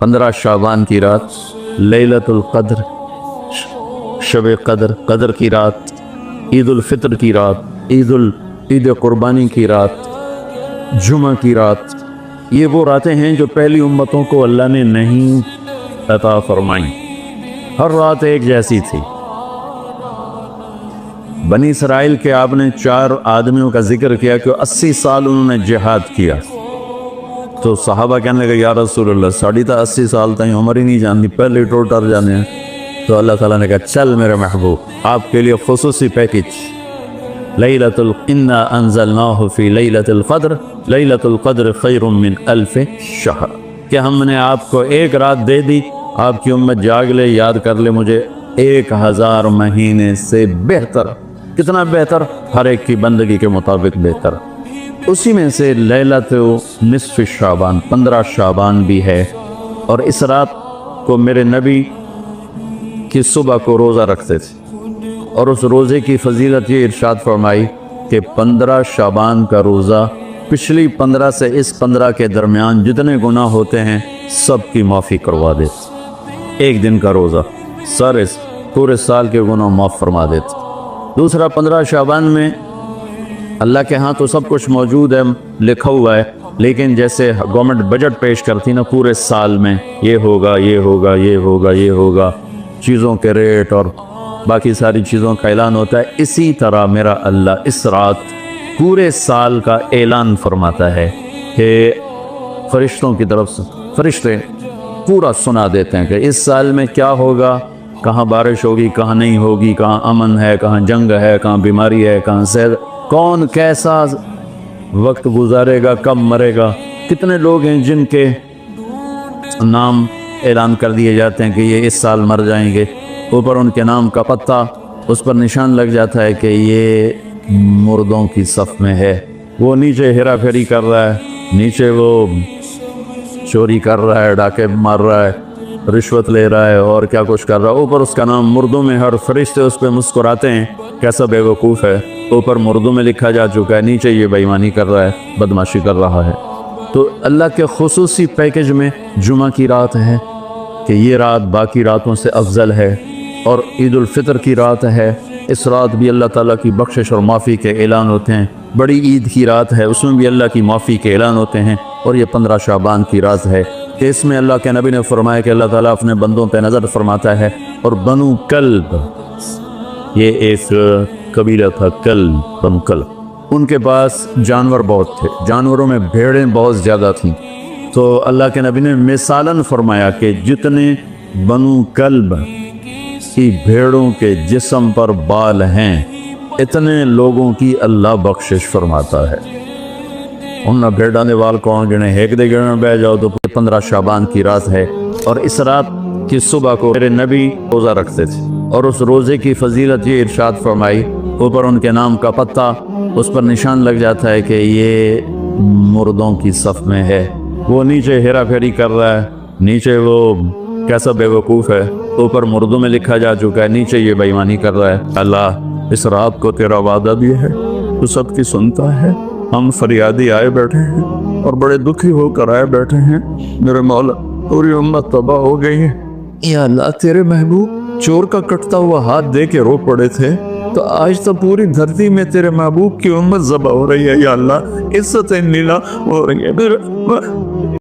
15 शाबान की रात, लैलतुल क़द्र, शब क़द्र, क़द्र की रात, ईद उल फित्र की रात, ईद कुर्बानी की रात, जुमा की रात, ये वो रातें हैं जो पहली उम्मतों को अल्लाह ने नहीं अता फरमाई। हर रात एक जैसी थी। बनी इसराइल के आपने 4 आदमियों का जिक्र किया कि 80 साल उन्होंने जिहाद किया। तो सहाबा कहने लगे या रसूलल्लाह, साड़ी तो 80 साल तक उम्र ही नहीं जानती, पहले टोटर जाने हैं। तो अल्लाह ताला ने कहा चल मेरे महबूब, आपके लिए खुसूसी पैकेज, लैलतुल इन्ना अंज़लनाहु फी लैलतुल क़द्र, लैलतुल क़द्र खैरुम मिन अल्फ शहर, कि हमने आपको एक रात दे दी, आपकी उम्मत जाग ले, याद कर ले मुझे, 1000 महीने से बेहतर। कितना बेहतर? हर एक की बंदगी के मुताबिक बेहतर। उसी में से लैलतुल निस्फ़ शाबान, 15 शाबान भी है। और इस रात को मेरे नबी की सुबह को रोज़ा रखते थे, और उस रोज़े की फजीलत ये इरशाद फरमाई कि 15 शाबान का रोज़ा पिछली 15 से इस 15 के दरमियान जितने गुनाह होते हैं सब की माफ़ी करवा देते। एक दिन का रोज़ा सारे पूरे साल के गुनाह माफ़ फरमा देते। दूसरा, 15 शाबान में अल्लाह के यहाँ तो सब कुछ मौजूद है, लिखा हुआ है, लेकिन जैसे गवर्नमेंट बजट पेश करती ना पूरे साल में, ये होगा, ये होगा, ये होगा, ये होगा, चीज़ों के रेट और बाकी सारी चीज़ों का ऐलान होता है, इसी तरह मेरा अल्लाह इस रात पूरे साल का ऐलान फरमाता है कि फरिश्तों की तरफ से फरिश्ते पूरा सुना देते हैं कि इस साल में क्या होगा, कहाँ बारिश होगी, कहाँ नहीं होगी, कहाँ अमन है, कहाँ जंग है, कहाँ बीमारी है, कहाँ सेहत, कौन कैसा वक्त गुजारेगा, कब मरेगा, कितने लोग हैं जिनके नाम ऐलान कर दिए जाते हैं कि ये इस साल मर जाएंगे, ऊपर उनके नाम का पत्ता उस पर निशान लग जाता है कि ये मुर्दों की सफ़ में है। वो नीचे हेरा फेरी कर रहा है, नीचे वो चोरी कर रहा है, डाके मार रहा है, रिश्वत ले रहा है और क्या कुछ कर रहा है, ऊपर उसका नाम मुर्दों में, हर फरिश्ते उस पर मुस्कुराते हैं कैसा बेवकूफ़ है, ऊपर मुर्दों में लिखा जा चुका है, नीचे ये बेईमानी कर रहा है, बदमाशी कर रहा है। तो अल्लाह के खुसूसी पैकेज में जुमा की रात है कि ये रात बाकी रातों से अफजल है, और ईद उल फित्र की रात है, इस रात भी अल्लाह ताला की बख्शिश और माफ़ी के ऐलान होते हैं। बड़ी ईद की रात है, उसमें भी अल्लाह की माफ़ी के ऐलान होते हैं। और ये 15 शाबान की रात है कि इसमें अल्लाह के नबी ने फरमाया कि अल्लाह ताला अपने बंदों पे नज़र फरमाता है। और बनु कल्ब, ये एक कबीला था, कल्ब, बनु कल्ब, उनके पास जानवर बहुत थे, जानवरों में भेड़ें बहुत ज़्यादा थीं। तो अल्लाह के नबी ने मिसालन फरमाया कि जितने बनु कल्ब की भेड़ों के जिस्म पर बाल हैं, इतने लोगों की अल्लाह बख्शिश फरमाता है। उन भेड़ा ने वाल कौन गिने, एक दे गिने बह जाओ तो 15 शाबान की रात है। और इस रात की सुबह को मेरे नबी रोज़ा रखते थे, और उस रोज़े की फजीलत ये इरशाद फरमाई, ऊपर उनके नाम का पत्ता उस पर निशान लग जाता है कि ये मुर्दों की सफ़ में है। वो नीचे हेरा फेरी कर रहा है, नीचे वो कैसा बेवकूफ़ है, ऊपर मुर्दों में लिखा जा चुका है, नीचे ये बेईमानी कर रहा है। अल्लाह इस रात को तेरा वादा भी है, तो सबकी सुनता है। हम फरियादी आए बैठे हैं और बड़े दुखी होकर आए बैठे हैं, मेरे मौला पूरी उम्मत तबाह हो गई है। या अल्लाह, तेरे महबूब चोर का कटता हुआ हाथ दे के रो पड़े थे, तो आज तो पूरी धरती में तेरे महबूब की उम्मत ज़बा हो रही है। या अल्लाह, इज्जत नीला हो रही है।